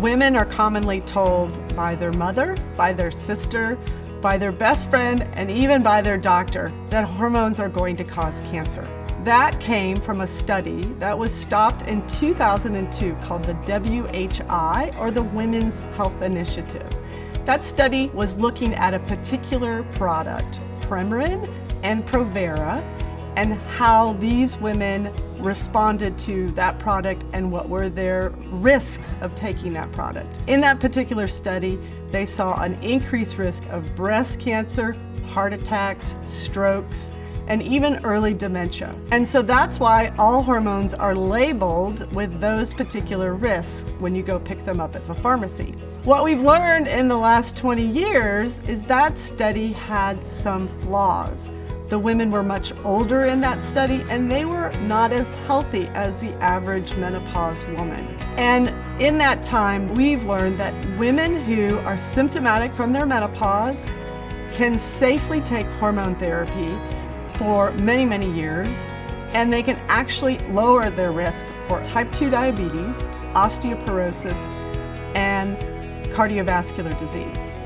Women are commonly told by their mother, by their sister, by their best friend, and even by their doctor that hormones are going to cause cancer. That came from a study that was stopped in 2002 called the WHI, or the Women's Health Initiative. That study was looking at a particular product, Premarin and Provera, and how these women responded to that product and what were their risks of taking that product. In that particular study, they saw an increased risk of breast cancer, heart attacks, strokes, and even early dementia. And so that's why all hormones are labeled with those particular risks when you go pick them up at the pharmacy. What we've learned in the last 20 years is that study had some flaws. The women were much older in that study, and they were not as healthy as the average menopause woman. And in that time, we've learned that women who are symptomatic from their menopause can safely take hormone therapy for many, many years, and they can actually lower their risk for type 2 diabetes, osteoporosis, and cardiovascular disease.